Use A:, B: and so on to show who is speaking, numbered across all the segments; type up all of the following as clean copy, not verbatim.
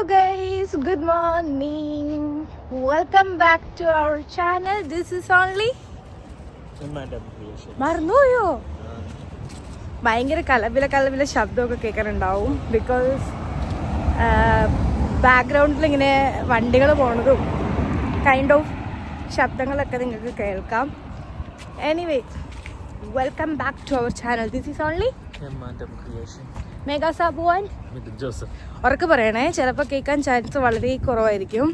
A: guys, good morning. Welcome back to our channel. This is only മറന്നുപോയോ? ഭയങ്കര കലപില ശബ്ദമൊക്കെ കേൾക്കാനുണ്ടാവും. ബിക്കോസ് ബാക്ക്ഗ്രൗണ്ടിൽ ഇങ്ങനെ വണ്ടികൾ പോണതും കൈൻഡ് ഓഫ് ശബ്ദങ്ങളൊക്കെ നിങ്ങൾക്ക് കേൾക്കാം. Anyway, welcome back to our channel. This is only മെഗാസാബുവാൻ ജോസഫ്. ഉറക്കെ പറയണേ, ചിലപ്പോൾ കേൾക്കാൻ ചാൻസ് വളരെ കുറവായിരിക്കും.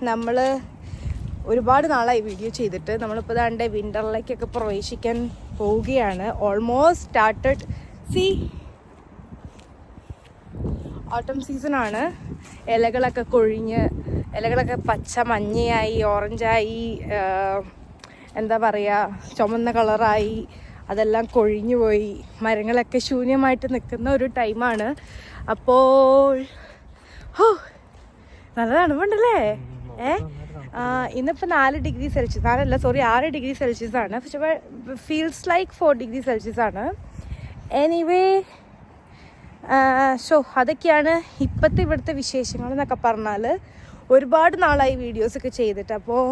A: നമ്മൾ ഒരുപാട് നാളായി വീഡിയോ ചെയ്തിട്ട്. നമ്മളിപ്പോൾ ദാണ്ടെ വിൻ്ററിലേക്കൊക്കെ പ്രവേശിക്കാൻ പോവുകയാണ്. Almost started. ഓട്ടം സീസണാണ്. ഇലകളൊക്കെ കൊഴിഞ്ഞ്, ഇലകളൊക്കെ പച്ച മഞ്ഞയായി, ഓറഞ്ചായി, എന്താ പറയുക, ചുമന്ന കളറായി, അതെല്ലാം കൊഴിഞ്ഞു പോയി. മരങ്ങളൊക്കെ ശൂന്യമായിട്ട് നിൽക്കുന്ന ഒരു ടൈമാണ്. അപ്പോൾ നല്ല തണുപ്പുണ്ടല്ലേ? ഇന്നിപ്പോൾ 4 ഡിഗ്രി സെൽഷ്യസ്, 6 ഡിഗ്രി സെൽഷ്യസ് ആണ്. പക്ഷേ ഫീൽസ് ലൈക്ക് 4 ഡിഗ്രി സെൽഷ്യസ് ആണ്. എനിവേ, അതൊക്കെയാണ് ഇപ്പോഴത്തെ ഇവിടുത്തെ വിശേഷങ്ങൾ എന്നൊക്കെ പറഞ്ഞാൽ. ഒരുപാട് നാളായി വീഡിയോസൊക്കെ ചെയ്തിട്ട്. അപ്പോൾ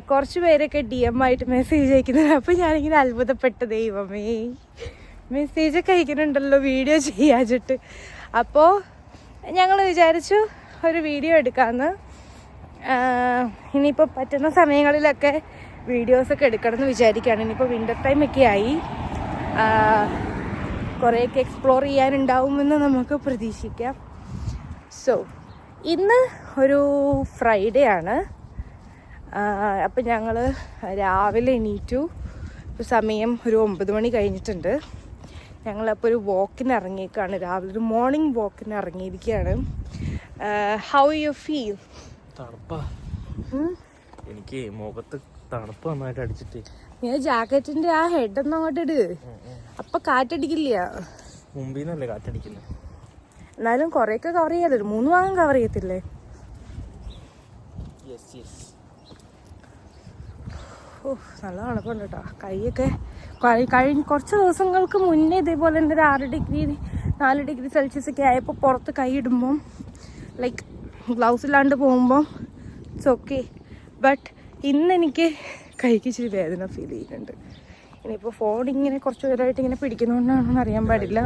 A: കുറച്ച് പേരൊക്കെ DM ആയിട്ട് മെസ്സേജ് അയക്കുന്നുണ്ട്. അപ്പോൾ ഞാനിങ്ങനെ അത്ഭുതപ്പെട്ട, ദൈവമേ, മെസ്സേജൊക്കെ അയക്കുന്നുണ്ടല്ലോ വീഡിയോ ചെയ്യാച്ചിട്ട്. അപ്പോൾ ഞങ്ങൾ വിചാരിച്ചു ഒരു വീഡിയോ എടുക്കാമെന്ന്. ഇനിയിപ്പോൾ പറ്റുന്ന സമയങ്ങളിലൊക്കെ വീഡിയോസൊക്കെ എടുക്കണമെന്ന് വിചാരിക്കുകയാണ്. ഇനിയിപ്പോൾ വിൻ്റർ ടൈമൊക്കെ ആയി, കുറേയൊക്കെ എക്സ്പ്ലോർ ചെയ്യാനുണ്ടാവുമെന്ന് നമുക്ക് പ്രതീക്ഷിക്കാം. ഇന്ന് ഒരു ഫ്രൈഡേ ആണ്. അപ്പം ഞങ്ങൾ രാവിലെ എണീറ്റു. ഇപ്പോൾ സമയം ഒരു 9 മണി കഴിഞ്ഞിട്ടുണ്ട്. ഞങ്ങളപ്പോൾ ഒരു വാക്കിന് ഇറങ്ങിയേക്കാണ്. രാവിലെ ഒരു മോർണിംഗ് വാക്കിന് ഇറങ്ങിയിരിക്കുകയാണ്. How you feel?
B: തണുപ്പാ, എനിക്ക് മുഖത്ത് തണുപ്പ് നന്നായിട്ട് അടിച്ചിട്ട്.
A: നീ ജാക്കറ്റിന്റെ ആ ഹെഡ് ഒന്നും അങ്ങോട്ട് ഇട്, അപ്പൊ കാറ്റടിക്കില്ല.
B: മുമ്പിൽ നിന്നല്ലേ കാറ്റടിക്കില്ല.
A: എന്നാലും കുറെയൊക്കെ കവർ ചെയ്യാലോ. 3 ഭാഗം കവർ ചെയ്യത്തില്ലേ? നല്ല തണുപ്പുണ്ട് കേട്ടോ. കൈയൊക്കെ കുറച്ച് ദിവസങ്ങൾക്ക് മുന്നേ ഇതേപോലെ തന്നെ ഒരു 4 ഡിഗ്രി സെൽഷ്യസ് ഒക്കെ ആയപ്പോൾ പുറത്ത് കൈ ഇടുമ്പം ലൈക്ക് ഗ്ലൗസ് ഇല്ലാണ്ട് പോകുമ്പം ഇറ്റ്സ് ഓക്കെ. ബട്ട് ഇന്നെനിക്ക് കൈക്ക് ഇച്ചിരി വേദന ഫീൽ ചെയ്യുന്നുണ്ട്. ഇനിയിപ്പോൾ ഫോൺ ഇങ്ങനെ കുറച്ച് പേരായിട്ട് ഇങ്ങനെ പിടിക്കുന്നതുകൊണ്ടാണെന്ന് അറിയാൻ പാടില്ല.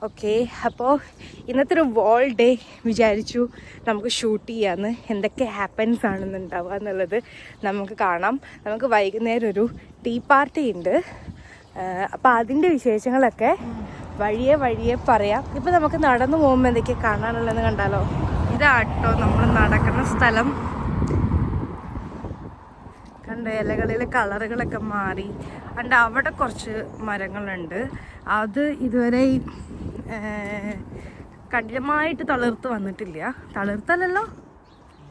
A: ഓക്കെ, അപ്പോൾ ഇന്നത്തെ ഒരു വോൾ ഡേ വിചാരിച്ചു നമുക്ക് ഷൂട്ട് ചെയ്യാമെന്ന്. എന്തൊക്കെ ഹാപ്പൻസ് ആണെന്നുണ്ടാവുക എന്നുള്ളത് നമുക്ക് കാണാം. നമുക്ക് വൈകുന്നേരം ഒരു ടീ പാർട്ടി ഉണ്ട്. അപ്പോൾ അതിൻ്റെ വിശേഷങ്ങളൊക്കെ വഴിയെ പറയാം. ഇപ്പോൾ നമുക്ക് നടന്നു പോകുമ്പോൾ എന്തൊക്കെയാണ് കാണാനുള്ളതെന്ന് കണ്ടാലോ? ഇതാട്ടോ നമ്മൾ നടക്കുന്ന സ്ഥലം. കണ്ട, ഇലകളിലെ കളറുകളൊക്കെ മാറി. അണ്ട് അവിടെ കുറച്ച് മരങ്ങളുണ്ട്. അത് ഇതുവരെ കഠിനമായിട്ട് തളിർത്ത് വന്നിട്ടില്ല. തളിർത്തല്ലല്ലോ,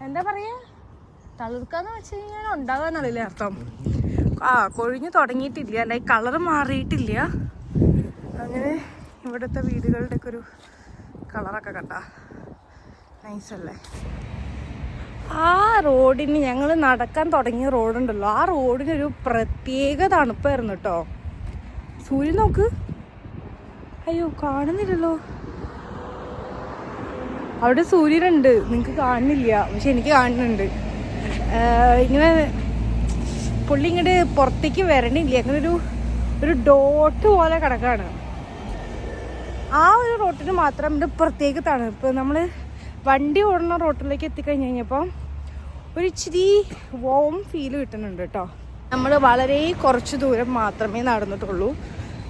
A: എന്താ പറയുക, തളിർക്കാന്ന് വെച്ച് കഴിഞ്ഞാൽ ഉണ്ടാകാന്നല്ലേ അർത്ഥം. കൊഴിഞ്ഞു തുടങ്ങിയിട്ടില്ല, ലൈക്ക് കളറ് മാറിയിട്ടില്ല. അങ്ങനെ ഇവിടുത്തെ വീടുകളുടെയൊക്കെ ഒരു കളറൊക്കെ കണ്ട നൈസല്ലേ. ആ റോഡിന്, ഞങ്ങൾ നടക്കാൻ തുടങ്ങിയ റോഡുണ്ടല്ലോ, ആ റോഡിനൊരു പ്രത്യേക തണുപ്പായിരുന്നു കേട്ടോ. സൂര്യൻ നോക്ക്. അയ്യോ, കാണുന്നില്ലല്ലോ. അവിടെ സൂര്യനുണ്ട്, നിങ്ങൾക്ക് കാണുന്നില്ല, പക്ഷെ എനിക്ക് കാണുന്നുണ്ട്. ഇങ്ങനെ പുള്ളി ഇങ്ങോട്ട് പുറത്തേക്ക് വരണില്ല, അങ്ങനെ ഒരു ഡോട്ട് പോലെ കിടക്കാണ്. ആ ഒരു റോട്ടിന് മാത്രം ഇത് പ്രത്യേക തണുപ്പ്. നമ്മൾ വണ്ടി ഓടുന്ന റോട്ടിലേക്ക് എത്തിക്കഴിഞ്ഞ് കഴിഞ്ഞപ്പോൾ ഒരു ഇച്ചിരി വോം ഫീല് കിട്ടുന്നുണ്ട് കേട്ടോ. നമ്മൾ വളരെ കുറച്ച് ദൂരം മാത്രമേ നടന്നിട്ടുള്ളൂ.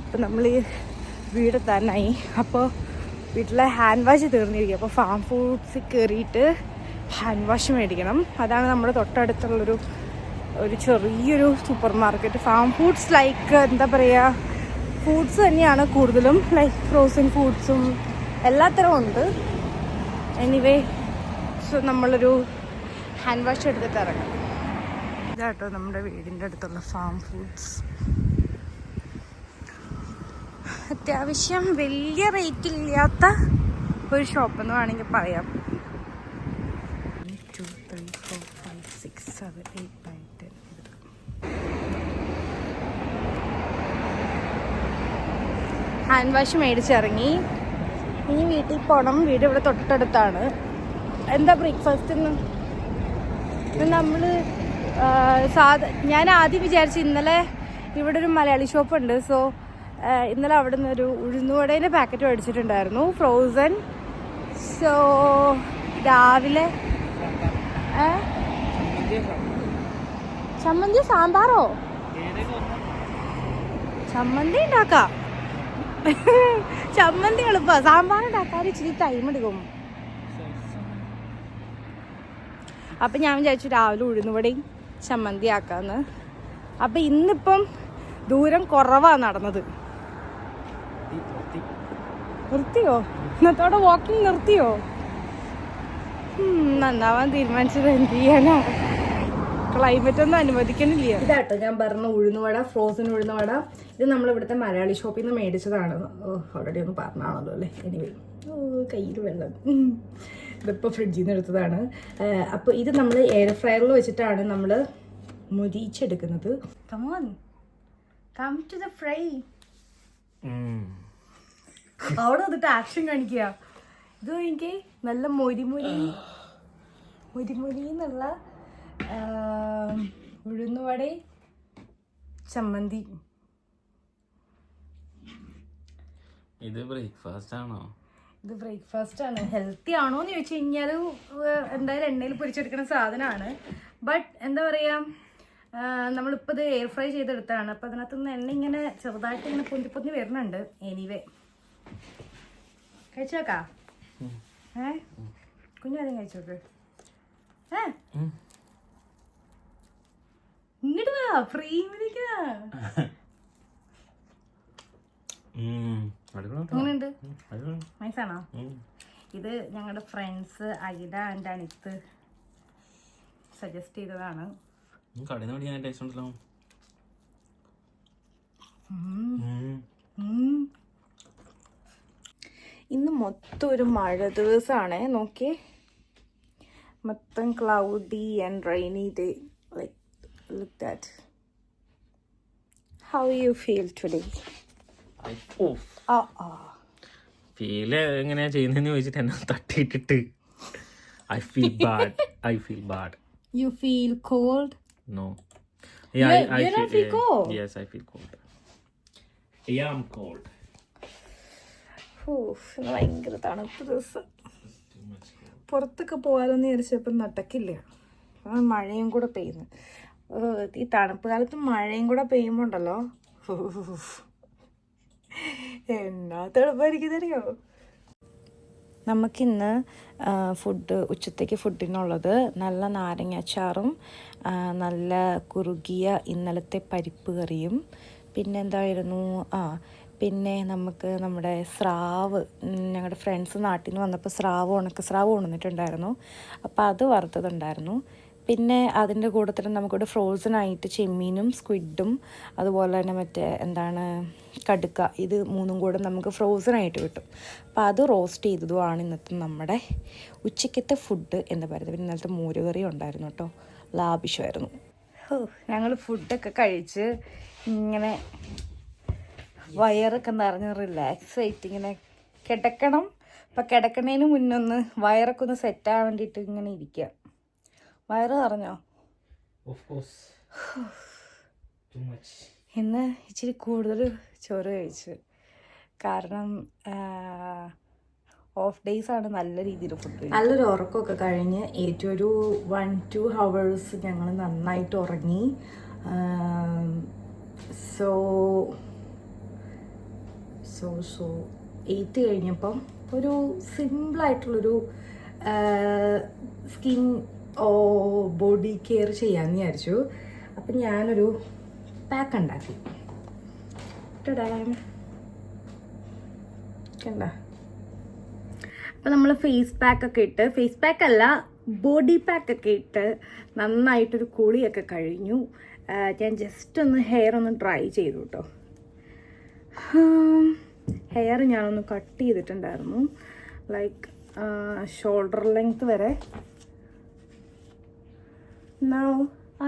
A: അപ്പം നമ്മൾ ഈ വീടെത്താനായി. അപ്പോൾ വീട്ടിലെ ഹാൻഡ് വാഷ് തീർന്നിരിക്കും. അപ്പോൾ ഫാം ഫുഡ്സിൽ കയറിയിട്ട് ഹാൻഡ് വാഷ് മേടിക്കണം. അതാണ് നമ്മുടെ തൊട്ടടുത്തുള്ളൊരു ചെറിയൊരു super market. Farm foods like എന്താ പറയുക, ഫുഡ്സ് തന്നെയാണ് കൂടുതലും, ലൈക്ക് ഫ്രോസൺ ഫുഡ്സും എല്ലാത്തരം ഉണ്ട്. എനിവേ, നമ്മളൊരു ഹാൻഡ് വാഷ് എടുത്തിട്ട് ഇറങ്ങാം. ഇതാട്ടോ നമ്മുടെ വീടിൻ്റെ അടുത്തുള്ള ഫാം ഫുഡ്സ്. അത്യാവശ്യം വലിയ റേറ്റ് ഇല്ലാത്ത ഒരു ഷോപ്പെന്ന് വേണമെങ്കിൽ പറയാം. 1 2 3 4 5 6 7 8 9 10. ഹാൻഡ് വാഷ് മേടിച്ചിറങ്ങി. ഇനി വീട്ടിൽ പോകണം. വീട് ഇവിടെ തൊട്ടടുത്താണ്. എന്താ ബ്രേക്ക്ഫാസ്റ്റ് ഇന്ന് നമ്മൾ ഞാൻ ആദ്യം വിചാരിച്ചു ഇന്നലെ ഇവിടെ ഒരു മലയാളി ഷോപ്പുണ്ട്. സോ ഇന്നലെ അവിടെ നിന്ന് ഒരു ഉഴുന്നുവടേൻ്റെ പാക്കറ്റ് മേടിച്ചിട്ടുണ്ടായിരുന്നു ഫ്രോസൺ. സോ രാവിലെ ചമ്മന്തി സാമ്പാറോ ചമ്മന്തി ഉണ്ടാക്കാം. ചമ്മന്തി എളുപ്പമാണ്, സാമ്പാർ ഉണ്ടാക്കാൻ ഇച്ചിരി ടൈം എടുക്കും. അപ്പം ഞാൻ വിചാരിച്ചു രാവിലെ ഉഴുന്നുവടയും ചമ്മന്തി ആക്കാന്ന്. അപ്പം ഇന്നിപ്പം ദൂരം കുറവാണ് നടന്നത്. നിർത്തിയോ? ഇന്നത്തോടെ വാക്കിംഗ് നിർത്തിയോ? നന്നാവാൻ തീരുമാനിച്ചത് എന്ത് ചെയ്യാനാ, ക്ലൈമറ്റ് ഒന്നും അനുവദിക്കണില്ല. ഇതാട്ടോ ഞാൻ പറഞ്ഞ ഉഴുന്നുവട, ഫ്രോസൺ ഉഴുന്നുവട. ഇത് നമ്മളിവിടുത്തെ മലയാളി ഷോപ്പിൽ നിന്ന് മേടിച്ചതാണ്. ഓൾറെഡി ഒന്ന് പറഞ്ഞാണല്ലോ അല്ലേ. എനിവേ കയ്യിൽ വെള്ളം. ഇതിപ്പോൾ ഫ്രിഡ്ജിൽ നിന്ന് എടുത്തതാണ്. അപ്പോൾ ഇത് നമ്മൾ എയർ ഫ്രയറിൽ വെച്ചിട്ടാണ് നമ്മൾ മുരിച്ചെടുക്കുന്നത്. Come on come to the fry. അവിടെ വന്നിട്ട് ആക്ഷൻ കാണിക്കുക. ഇത് എനിക്ക് നല്ല മൊരിമൊരി എന്നുള്ള ഉഴുന്നുവട ചമ്മന്തി.
B: ഇത് ബ്രേക്ക്ഫാസ്റ്റ് ആണോ?
A: ഇത് ബ്രേക്ക്ഫാസ്റ്റ് ആണ്. ഹെൽത്തി ആണോ എന്ന് ചോദിച്ചു കഴിഞ്ഞാൽ എന്തായാലും എണ്ണയിൽ പൊരിച്ചെടുക്കുന്ന സാധനമാണ്. ബട്ട് എന്താ പറയുക, നമ്മളിപ്പോൾ ഇത് എയർ ഫ്രൈ ചെയ്തെടുത്താണ്. അപ്പോൾ അതിനകത്തുനിന്ന് എണ്ണ ഇങ്ങനെ ചെറുതായിട്ട് ഇങ്ങനെ പൊന്തി വരുന്നുണ്ട്. എനിവേ കഴിച്ചോക്കാ. കുഞ്ഞാദ്യം കഴിച്ചോക്ക്. ഇങ്ങോട്ട് വാ, ഫ്രീമിരിക്കാ. എങ്ങനെയുണ്ട്? നൈസാണോ? ഇത് ഞങ്ങളുടെ ഫ്രണ്ട്സ് ഐഡ ആൻഡ് അനിത്ത് സജസ്റ്റ് ചെയ്തതാണ്. ഇന്ന് മൊത്തം ഒരു മഴ ദിവസമാണ്. നോക്കിയേ, മൊത്തം cloudy and rainy day. Like look that. How you feel today?
B: Feel എങ്ങനെയാ ചെയ്യുന്നതെന്ന് ചോദിച്ചിട്ട് എന്നെ തട്ടിയിട്ടിട്ട് I feel bad.
A: You feel cold?
B: No.
A: Yeah, you don't feel cold?
B: Yes, I feel cold. Yeah, I'm cold.
A: ഭയങ്കര തണുപ്പ് ദിവസം. പുറത്തൊക്കെ പോകാമെന്ന് വിചാരിച്ചപ്പോൾ നടക്കില്ല. മഴയും കൂടെ പെയ്യുന്നു. ഈ തണുപ്പ് കാലത്ത് മഴയും കൂടെ പെയ്യുമ്പോൾ ഉണ്ടല്ലോ, എന്നാ തണുപ്പായിരിക്കുന്നറിയോ. നമുക്കിന്ന് ഉച്ചത്തേക്ക് ഫുഡിനുള്ളത് നല്ല നാരങ്ങ അച്ചാറും നല്ല കുറുകിയ ഇന്നലത്തെ പരിപ്പ് കറിയും പിന്നെ എന്തായിരുന്നു പിന്നെ നമുക്ക് നമ്മുടെ സ്രാവ്, ഞങ്ങളുടെ ഫ്രണ്ട്സ് നാട്ടിൽ നിന്ന് വന്നപ്പോൾ ഉണക്കസ്രാവ് കൊണ്ടുവന്നിട്ടുണ്ടായിരുന്നു. അപ്പോൾ അത് വറുത്തതുണ്ടായിരുന്നു. പിന്നെ അതിൻ്റെ കൂട്ടത്തിൽ നമുക്കിവിടെ ഫ്രോസണായിട്ട് ചെമ്മീനും സ്ക്വിഡും അതുപോലെ തന്നെ മറ്റേ കടുക്ക, ഇത് മൂന്നും കൂടെ നമുക്ക് ഫ്രോസണായിട്ട് കിട്ടും. അപ്പോൾ അത് റോസ്റ്റ് ചെയ്തതുമാണ് ഇന്നത്തെ നമ്മുടെ ഉച്ചയ്ക്കത്തെ ഫുഡ് എന്ന് പറയുന്നത്. പിന്നെ ഇന്നലത്തെ മോരുകറി ഉണ്ടായിരുന്നു കേട്ടോ, ലാഭിഷമായിരുന്നു. ഞങ്ങൾ ഫുഡൊക്കെ കഴിച്ച് ഇങ്ങനെ വയറൊക്കെ നിറഞ്ഞ് റിലാക്സ് ആയിട്ട് ഇങ്ങനെ കിടക്കണം. അപ്പം കിടക്കണേന് മുന്നൊന്ന് വയറൊക്കെ ഒന്ന് സെറ്റാകാൻ വേണ്ടിയിട്ട് ഇങ്ങനെ ഇരിക്കുക. വയറ് നിറഞ്ഞോ? ഇന്ന് ഇച്ചിരി കൂടുതൽ ചോറ് കഴിച്ചു. കാരണം ഓഫ് ഡേയ്സ് ആണ്. നല്ല രീതിയിൽ ഫുഡ്, നല്ലൊരു ഉറക്കമൊക്കെ കഴിഞ്ഞ് ഏറ്റവും ഒരു 1-2 hours ഞങ്ങൾ നന്നായിട്ട് ഉറങ്ങി. സോ 8 കഴിഞ്ഞപ്പം ഒരു സിമ്പിളായിട്ടുള്ളൊരു സ്കിൻ ബോഡി കെയർ ചെയ്യാമെന്ന് വിചാരിച്ചു. അപ്പം ഞാനൊരു പാക്ക് ഉണ്ടാക്കി. കണ്ട, അപ്പം നമ്മൾ ഫേസ് പാക്കല്ല ബോഡി പാക്കൊക്കെ ഇട്ട് നന്നായിട്ടൊരു കുളിയൊക്കെ കഴിഞ്ഞു. ഞാൻ ജസ്റ്റ് ഒന്ന് ഹെയർ ഒന്ന് ഡ്രൈ ചെയ്തു കേട്ടോ. ഹെയർ ഞാനൊന്ന് കട്ട് ചെയ്തിട്ടുണ്ടായിരുന്നു, ലൈക്ക് ഷോൾഡർ ലെങ്ത് വരെ. Now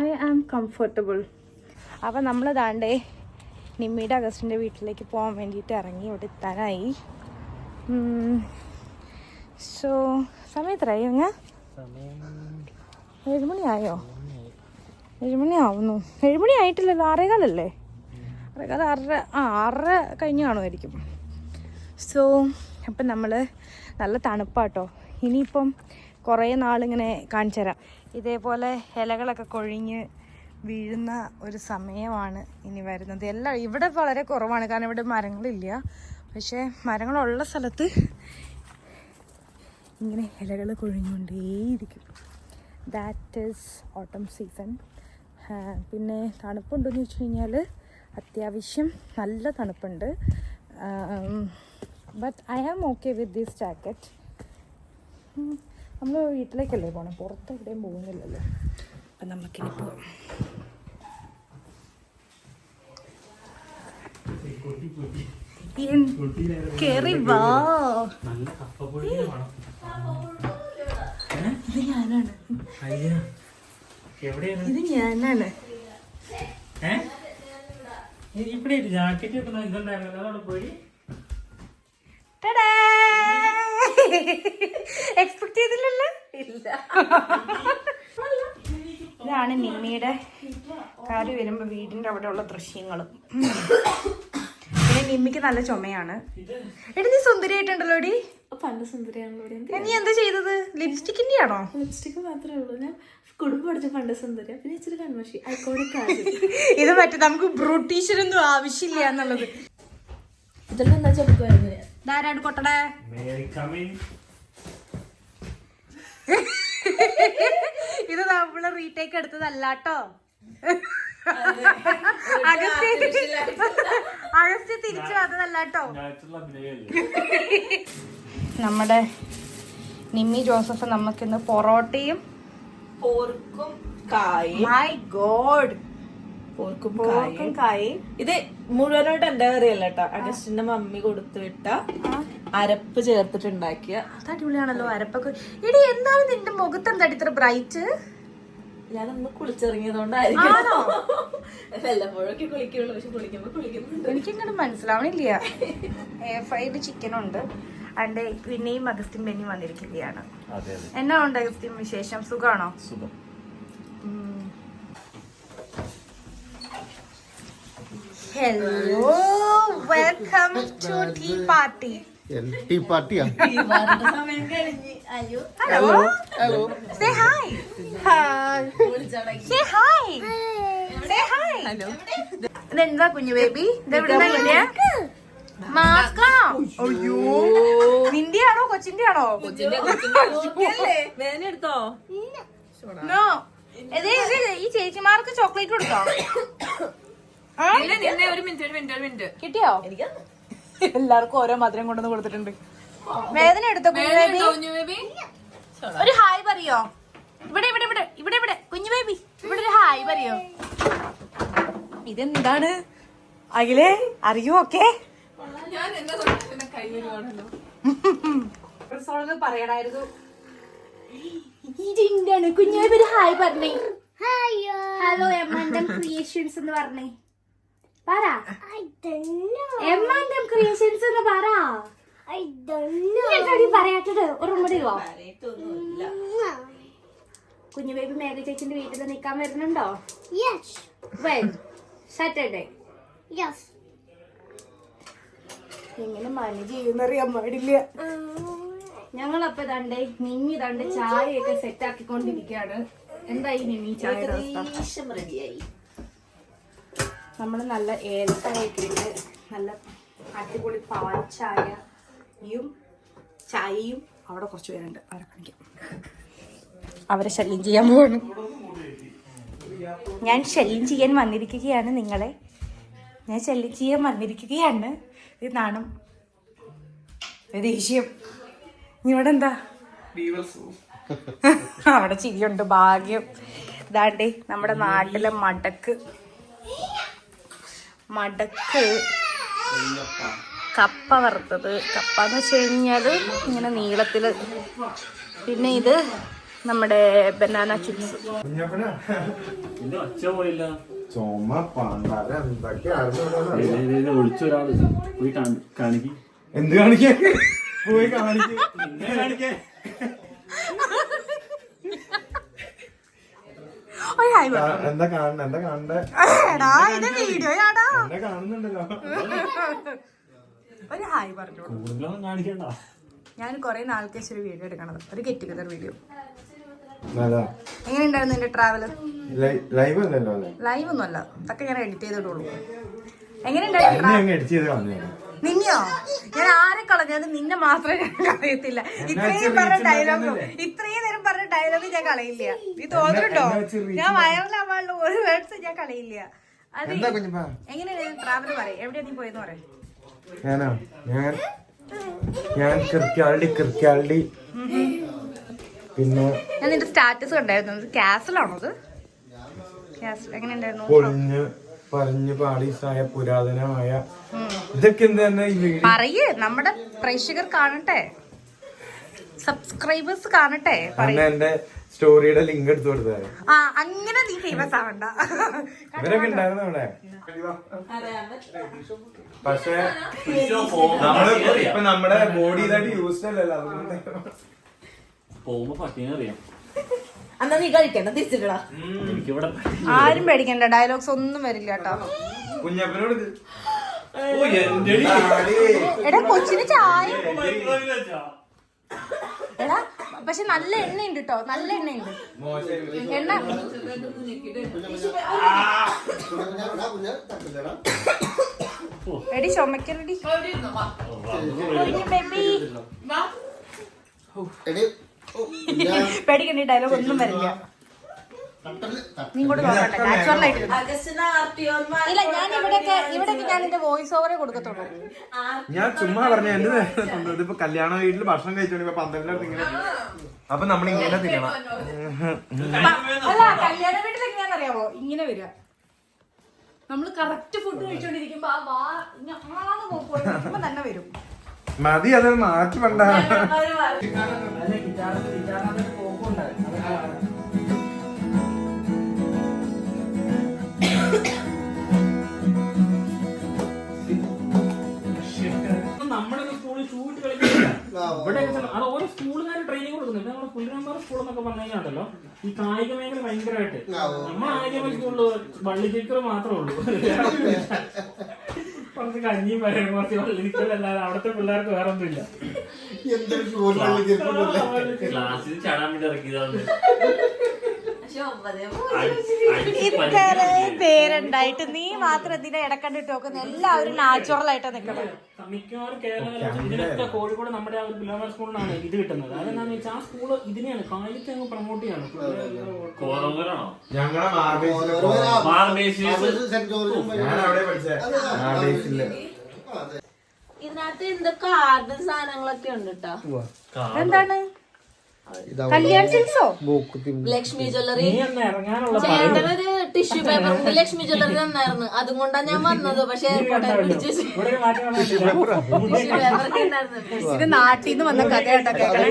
A: I am comfortable. അപ്പം നമ്മൾ ദാണ്ടേ നിമ്മിയുടെ അഗസ്റ്റിൻ്റെ വീട്ടിലേക്ക് പോകാൻ വേണ്ടിയിട്ട് ഇറങ്ങി. ഇവിടെ എത്താനായി. സോ സമയം എത്രയായി അങ്ങ്? 7 മണിയായോ? 7 മണിയാവുന്നു. 7 മണി ആയിട്ടില്ലല്ലോ, 6:15 6:30 കഴിഞ്ഞ് കാണുമായിരിക്കും. സോ അപ്പം നമ്മൾ നല്ല തണുപ്പാട്ടോ. ഇനിയിപ്പം കുറേ നാളിങ്ങനെ കാണിച്ചു തരാം. ഇതേപോലെ ഇലകളൊക്കെ കൊഴിഞ്ഞ് വീഴുന്ന ഒരു സമയമാണ് ഇനി വരുന്നത്. എല്ലാം ഇവിടെ വളരെ കുറവാണ്, കാരണം ഇവിടെ മരങ്ങളില്ല. പക്ഷേ മരങ്ങളുള്ള സ്ഥലത്ത് ഇങ്ങനെ ഇലകൾ കൊഴിഞ്ഞുകൊണ്ടേയിരിക്കും. That is autumn season. പിന്നെ തണുപ്പുണ്ടെന്ന് വെച്ച് കഴിഞ്ഞാൽ അത്യാവശ്യം നല്ല തണുപ്പുണ്ട്. But I am okay with this jacket. നമ്മൾ വീട്ടിലേക്കല്ലേ പോകണം, പുറത്ത് എവിടെയും പോകുന്നില്ലല്ലോ. അപ്പം നമുക്കിനി പോകാം. കേറി വാ. ഇത് ഞാനാണ്, ഇത് ഞാനാണ്. എക്സ്പെക്ട് ചെയ്തില്ലല്ലോ. ഇതാണ് നിമ്മിയുടെ കാര്യം വരുമ്പോ വീടിന്റെ അവിടെ ഉള്ള ദൃശ്യങ്ങളും. പിന്നെ നിമ്മിക്ക് നല്ല ചുമയാണ്. എടി നീ സുന്ദരിയായിട്ടുണ്ടല്ലോ. എടി
C: പണ്ട് സുന്ദരിയാണല്ലോ.
A: നീ എന്താ ചെയ്തത്? ലിപ്സ്റ്റിക്കിന്റെ ആണോ?
C: ലിപ്സ്റ്റിക് മാത്രമേ ഉള്ളൂ. ഞാൻ കുടുംബം പഠിച്ച പണ്ട് സുന്ദരിയ, പിന്നെ ഇച്ചിരി കൺമഷി ഐക്കോണിക്.
A: ഇത് മറ്റേ നമുക്ക് ബ്രൂട്ടീഷനൊന്നും ആവശ്യമില്ല എന്നുള്ളത്.
C: ഇതെല്ലാം എന്താ ചെറുക്കുമായിരുന്നു ഞാൻ.
A: ധാരാട് കൊട്ടടേ. ഇത് നമ്മള് റീടേക്ക് എടുത്തതല്ലാട്ടോ. അഗസ്ത്യ തിരിച്ചു വന്നതല്ലാട്ടോ. നമ്മുടെ നിമ്മി ജോസഫ് നമുക്കിന്ന് പൊറോട്ടയും
C: പോർക്കും കായും.
A: മൈ ഗോഡ്,
C: പോർക്കും കായും. ഇത് മുഴുവനായിട്ട് എന്റെ കറിയല്ല കേട്ടോ, അഗസ്റ്റിന്റെ മമ്മി കൊടുത്തു വിട്ട അരപ്പ് ചേർത്തിട്ടുണ്ടാക്കിയ.
A: അത് അടിപൊളിയാണല്ലോ അരപ്പൊക്കെ. എടി എന്താണ് നിന്റെ മുഖത്ത് എന്താ ഇത്ര ബ്രൈറ്റ്?
C: ഞാനൊന്ന് കുളിച്ചിറങ്ങിയതുകൊണ്ടായിരിക്കും. വല്ലപ്പോഴൊക്കെ കുളിക്കുള്ളൂ, പക്ഷെ കുളിക്കുമ്പോ കുളിക്കുന്നുണ്ട്.
A: എനിക്കിങ്ങോട്ട് മനസ്സിലാവണില്ല. എയർ ഫ്രൈഡ് ചിക്കൻ ഉണ്ട്. അതിന്റെ പിന്നെയും അഗസ്റ്റിൻ ബെന്നിയും വന്നിരിക്കുകയാണ്. എന്നാ ഉണ്ട് അഗസ്റ്റിൻ വിശേഷം? സുഖാണോ? Hello, welcome to tea party.
D: Tea പാർട്ടിയാ?
C: സമയം കഴിഞ്ഞ്. അയ്യോ,
A: hello hello, say hi. Hi, say hi, say hi. Hello, ഇതെന്താ കുഞ്ഞു ബേബി? ഇതെവിടുന്നാ? മാസ്കാ? അയ്യോ, നിന്റെ ആണോ കൊച്ചിന്റെ ആണോ?
C: വേദന എടുത്തോ?
A: നോ. ഈ ചേച്ചിമാർക്ക് ചോക്ലേറ്റ് കൊടുത്തോ?
C: ഒരു മിനിറ്റ്
A: കിട്ടിയോ? എല്ലാവർക്കും ഓരോ മധുരം കൊണ്ടുവന്ന് കൊടുത്തിട്ടുണ്ട്. വേദന എടുത്തോ കുഞ്ഞു ബേബി? ഒരു ഹായ് പറയോ? ഇവിടെ ഇവിടെ ഇവിടെ ഇവിടെ ഇവിടെ കുഞ്ഞു ബേബി, ഇവിടെ ഒരു ഹായ് പറയോ? ഇതെന്താണ് അഖിലേ? അറിയോ? ഓക്കെ, പറയണായിരുന്നു. ഇതെന്താണ് കുഞ്ഞു ബേബി? ഒരു ഹായ് പറഞ്ഞേ. ഹലോ എമ്മാൻഡം ക്രിയേഷൻസ് എന്ന് പറഞ്ഞേ. പറ എമ്മാൻഡം ക്രിയേഷൻസ് എന്ന് പറ. പറയാത്തത് ഓർമ്മയോ? കുഞ്ഞു ബേബി മേഘ ചേച്ചിന്റെ വീട്ടിൽ നിൽക്കാൻ വരുന്നുണ്ടോ? സാറ്റർഡേ. എങ്ങനെ മാനേജ് ചെയ്യുന്നറിയാൻ പാടില്ല. ഞങ്ങളപ്പോ തണ്ടേ നിമ്മി തണ്ട് ചായയൊക്കെ സെറ്റ് ആക്കിക്കൊണ്ടിരിക്കുകയാണ്. എന്തായി നിമ്മി ചായയുടെ അവസ്ഥ?
C: റെഡിയായി.
A: നമ്മൾ നല്ല ഏലക്കായൊക്കെ ഇട്ട് നല്ല അടിപൊളി പാൽ ചായയും അവിടെ കുറച്ച് പേരുണ്ട്, അവരെ കാണിക്കാം. അവരെ ശല്യം ചെയ്യാൻ പോവാണ്. ഞാൻ ശല്യം ചെയ്യാൻ വന്നിരിക്കുകയാണ് നിങ്ങളെ. ഞാൻ ശല്യം ചെയ്യാൻ വന്നിരിക്കുകയാണ്. ഇത് നാണം, ദേഷ്യം. ഇവിടെ എന്താ? അവിടെ ചിരിയുണ്ട്, ഭാഗ്യം. ഇതാണ്ടേ നമ്മുടെ നാട്ടിലെ മടക്ക് കപ്പ വറുത്തത്. കപ്പ എന്ന് വെച്ച് കഴിഞ്ഞാല് ഇങ്ങനെ നീളത്തില്. പിന്നെ ഇത് നമ്മുടെ ബനാന ചിപ്സ്.
D: ചുമ പണ്ടാര എന്തൊക്കെയാണ്?
B: ഒളിച്ചൊരാള് പോയി കാണിക്കും.
D: എന്ത് കാണിക്കാൻ? പോയി കാണിക്കും.
A: ഒരു ഹായ് പറ.
D: എന്താ കാണണ്ട, എന്താ കാണണ്ടേ?
A: എടാ ഇത് വീഡിയോയാടാ.
D: എന്നെ കാണുന്നുണ്ടല്ലോ.
A: ഒരു ഹായ് പറഞ്ഞു.
B: കൂടുതലൊന്നും കാണിക്കണ്ട.
A: ഞാൻ കുറെ നാൾക്ക് ശേഷം ഒരു വീഡിയോ എടുക്കണത്, ഒരു ഗെറ്റ് ടുഗദർ വീഡിയോ.
D: അതാ
A: എങ്ങനെയുണ്ടായിരുന്നു എന്റെ ട്രാവല്?
D: ലൈവ് അല്ലല്ലോ അല്ലേ?
A: ലൈവ് ഒന്നും അല്ല, ഇതൊക്കെ ഞാൻ എഡിറ്റ് ചെയ്തിട്ടുള്ളൂ. എങ്ങനെയുണ്ടായിരുന്നു?
D: എഡിറ്റ് ചെയ്ത് കളഞ്ഞു.
A: നിന്നെയോ? ഞാൻ ആരെ കളഞ്ഞത്? നിന്നെ മാത്രമേ ഞാൻ കളയത്തില്ല. ഇത്രയും പറഞ്ഞ ഡയലോഗ്, ഇത്രയും നേരം പറഞ്ഞ ഡയലോഗ് ഞാൻ കളയില്ല. നീ തോന്നുന്നുണ്ടോ? ഞാൻ വയറിലാവാനുള്ള ഒരു വേർഡ്സ് ഞാൻ കളയില്ല. അത് എങ്ങനെയാണ് ട്രാവൽ പറയും? എവിടെയാ നീ പോയെന്ന് പറയാം.
D: ഞാനോ? ഞാൻ ക്രിക്കാൾഡി പിന്നെ
A: ഞാൻ നിന്റെ സ്റ്റാറ്റസ് കണ്ടായിരുന്നു. കാസലാണോ അത്? എങ്ങനെയുണ്ടായിരുന്നു?
D: പൊളിഞ്ഞ് പറഞ്ഞു പാളീസായ പുരാതനമായ ഇതൊക്കെ എന്താണ്
A: പറയേ, നമ്മുടെ പ്രേക്ഷകർ കാണട്ടെ, സബ്സ്ക്രൈബേഴ്സ് കാണട്ടെ.
D: എന്റെ സ്റ്റോറിയുടെ ലിങ്ക് എടുത്തു കൊടുത്തത്.
A: ആ അങ്ങനെ നീ ഫേമസ് ആവണ്ട.
D: ഇവരൊക്കെ ഉണ്ടായിരുന്നു അവിടെ. പക്ഷെ ഇപ്പൊ നമ്മുടെ ബോഡി ഇതായിട്ട് യൂസ്ഡ് അല്ലല്ലോ, അതുകൊണ്ട്
B: പോകുമ്പോ പട്ടിനെ അറിയാം.
C: എന്നാ നീ കഴിക്കണ്ട, തിരിച്ചിട്ടാ.
B: എനിക്കിവിടെ
A: ആരും പേടിക്കണ്ട, ഡയലോഗ്സ് ഒന്നും വരില്ല കേട്ടോ.
D: കുഞ്ഞപ്പനോട്
A: എടാ കൊച്ചിന് ചായ. എടാ പക്ഷെ നല്ല എണ്ണയുണ്ട് കേട്ടോ, നല്ല എണ്ണയുണ്ട്. എണ്ണ എടി ചുമക്കലടി ബേബി. പേടിക്കണ്ട, ഡയലോഗ് ഒന്നും വരില്ല. നീ ഇങ്ങോട്ട് നോക്കട്ടെ, നാച്ചുറൽ ആയിട്ട്. ഇല്ല, ഞാൻ ഇവിടെയൊക്കെ ഞാൻ എന്റെ വോയിസ് ഓവറേ കൊടുക്കത്തുള്ളൂ.
D: ഞാൻ ചുമ്മാ പറഞ്ഞ എന്റെ ഇതിപ്പോ കല്യാണ വീട്ടില് ഭക്ഷണം കഴിച്ചോണ്ട് ഇപ്പൊ 12 ഇങ്ങനെ, അപ്പൊ നമ്മളിങ്ങനെ തിന്നണം.
A: അല്ല, കല്യാണ വീട്ടിൽ എങ്ങനെയാണെന്നറിയാവോ? ഇങ്ങനെ വരിക. നമ്മള് കറക്റ്റ് ഫുഡ് കഴിച്ചോണ്ടിരിക്കുമ്പോ ആ വാ നോക്കുമ്പോ തന്നെ വരും.
D: മതി, അത് മാറ്റി വേണ്ട.
B: നമ്മുടെ സ്കൂളിൽ ഷൂട്ട് കളിക്കുന്നില്ല. ഇവിടെ അത് ഓരോ സ്കൂളുകാർ ട്രെയിനിങ് കൊടുക്കുന്നുണ്ട്. നമ്മുടെ പുല്ലന്മാർ സ്കൂൾ എന്നൊക്കെ പറഞ്ഞു കഴിഞ്ഞാണ്ടല്ലോ, ഈ കായിക മേഖല ഭയങ്കരമായിട്ട്. നമ്മുടെ ആദ്യമേ സ്കൂളില് വള്ളിച്ചിക്കർ മാത്രമേ ഉള്ളൂ. കുറച്ച് കഞ്ഞിയും പറയാൻ കുറച്ച് വള്ളിച്ചിക്കലല്ലാതെ അവിടുത്തെ പിള്ളേർക്ക് വേറെ ഒന്നുമില്ല.
E: ക്ലാസ്സിൽ ചാടാൻ വേണ്ടി ഇറക്കിയതാണ്.
A: ഇത്ര പേരുണ്ടായിട്ട് നീ മാത്രം ഇതിനെ ഇടക്കണ്ടിട്ട് നോക്കുന്ന. എല്ലാവരും നാച്ചുറൽ ആയിട്ട് നിൽക്കണം.
B: മിക്കവാറും കേരള ഇതിനൊക്കെ കോഴിക്കോട് നമ്മുടെ ആ ഒരു പിള്ളേർ സ്കൂളിലാണ് ഇത് കിട്ടുന്നത്. അതെന്താണെന്ന് വെച്ചാൽ ആ സ്കൂള് ഇതിനെയാണ് കായികത്തെ അങ്ങ് പ്രൊമോട്ട് ചെയ്യാണ്.
E: കോതമംഗലാണോ?
D: ഞങ്ങളെ
C: ഇതിനകത്ത് എന്തൊക്കെ കാർഡ് സാധനങ്ങളൊക്കെ ഉണ്ട് കേട്ടോ.
A: എന്താണ്? കല്യാൺ സിൽസോ?
C: ലക്ഷ്മി ജ്വല്ലറി.
B: നീ ഒന്ന് ഇറങ്ങാനുള്ള
C: ചേട്ടനൊരു ടിഷ്യൂ പേപ്പർ ലക്ഷ്മി ജ്വല്ലറി തന്നായിരുന്നു. അതുകൊണ്ടാണ് ഞാൻ വന്നത്. പക്ഷെ പിടിച്ചു
B: ഇവിടെ ഒരു മാറ്റം വന്നിട്ടില്ല.
C: ടിഷ്യൂ പേപ്പറൊക്കെ ഉണ്ടായിരുന്നു.
A: ഇത് നാട്ടിൽ നിന്ന് വന്ന കഥ കേട്ടോ കേൾക്കണം.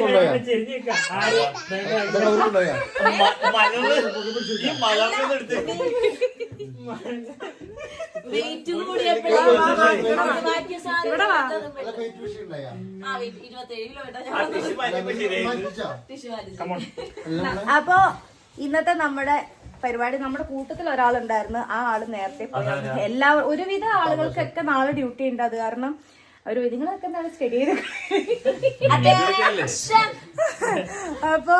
C: വെയിറ്റ് കൂടിയപ്പോഴാണ് മാറ്റിയ സാധനം. 27 കിലോ ടിഷ്യൂ.
A: അപ്പൊ ഇന്നത്തെ നമ്മുടെ പരിപാടി, നമ്മുടെ കൂട്ടത്തിൽ ഒരാളുണ്ടായിരുന്നു. ആ ആള് നേരത്തെ പോയി. ഒരുവിധ ആളുകൾക്കൊക്കെ നാളെ ഡ്യൂട്ടി ഉണ്ട്. അത് കാരണം ഒരു വിധങ്ങളൊക്കെ എന്താണ് സ്റ്റഡി ചെയ്ത്. അപ്പോ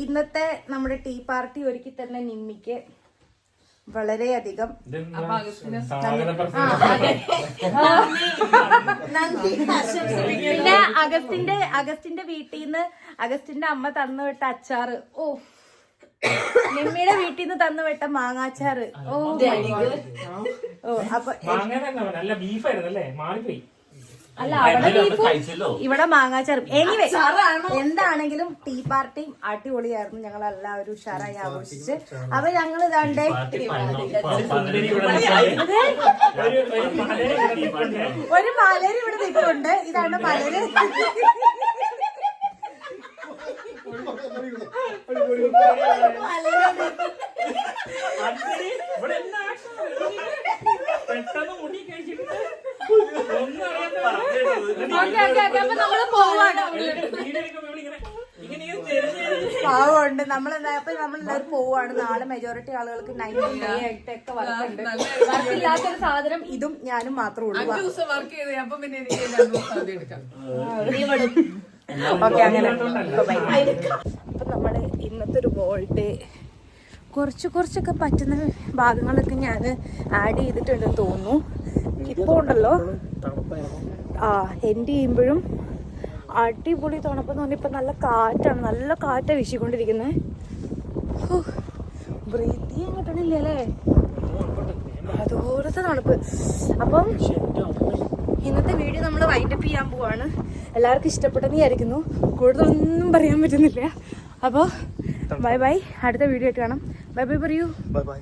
A: ഇന്നത്തെ നമ്മുടെ ടീ പാർട്ടി ഒരുക്കി തന്നെ നിമ്മിക്ക് വളരെയധികം പിന്നെ അഗസ്റ്റിന്റെ വീട്ടിൽ നിന്ന് അഗസ്റ്റിന്റെ അമ്മ തന്നുവിട്ട അച്ചാറ്, ഓ നിമ്മിയുടെ വീട്ടിൽ നിന്ന് തന്നുവിട്ട മാങ്ങാച്ചാറ്, ഓ അപ്പൊ
B: നല്ല ബീഫായിരുന്നല്ലേ, മാറിപ്പോയി.
A: അല്ല അവിടെ ഇവിടെ മാങ്ങാച്ചാറും. എനിവേ എന്താണെങ്കിലും ടീ പാർട്ടിയും അടിപൊളിയായിരുന്നു. ഞങ്ങൾ എല്ലാവരും ഉഷാറായി ആഘോഷിച്ച്. അപ്പൊ ഞങ്ങൾ ഇതാണ്ട് ഒരു മലര് ഇവിടെ നിൽക്കുന്നുണ്ട്. ഇതാണ് മലര്.
B: പെട്ടെന്ന് മുടി കഴിച്ചിട്ട് ഒന്നും അറിയാത്ത
A: അപ്പൊ നമ്മള് പോവാണ്.
B: ഇങ്ങനെ ചെറിയ
A: പാവമുണ്ട് നമ്മളെല്ലാവരും പോവാണ്. നാളെ മെജോറിറ്റി ആളുകൾക്ക് 9 ഒക്കെ വർക്കുണ്ട്. വർക്കില്ലാത്തൊരു സാധനം ഇതും ഞാനും മാത്രമേ ഉള്ളൂ. ഓക്കെ, അങ്ങനെ അപ്പൊ നമ്മള് ഇന്നത്തെ ഒരു വോൾട്ട് കുറച്ചൊക്കെ പറ്റുന്ന ഭാഗങ്ങളൊക്കെ ഞാൻ ആഡ് ചെയ്തിട്ടുണ്ടെന്ന് തോന്നുന്നു. ഇപ്പൊ ഉണ്ടല്ലോ എൻഡ് ചെയ്യുമ്പോഴും അടിപൊളി തണുപ്പെന്ന് പറഞ്ഞാൽ ഇപ്പൊ നല്ല കാറ്റാണ്, നല്ല കാറ്റാണ് വീശിക്കൊണ്ടിരിക്കുന്നത്. ബ്രീത്ത് ചെയ്യാൻ കിട്ടണില്ല അല്ലേ, അതുപോലത്തെ തണുപ്പ്. അപ്പം ഇന്നത്തെ വീഡിയോ നമ്മൾ വൈൻഡപ്പ് ചെയ്യാൻ പോവാണ്. എല്ലാവർക്കും ഇഷ്ടപ്പെട്ടെന്ന് വിചാരിക്കുന്നു. കൂടുതലൊന്നും പറയാൻ പറ്റുന്നില്ല. അപ്പോൾ ബൈ ബൈ, അടുത്ത വീഡിയോ ആയിട്ട് കാണാം. ബൈ ബൈ പറയൂ.
D: Bye bye.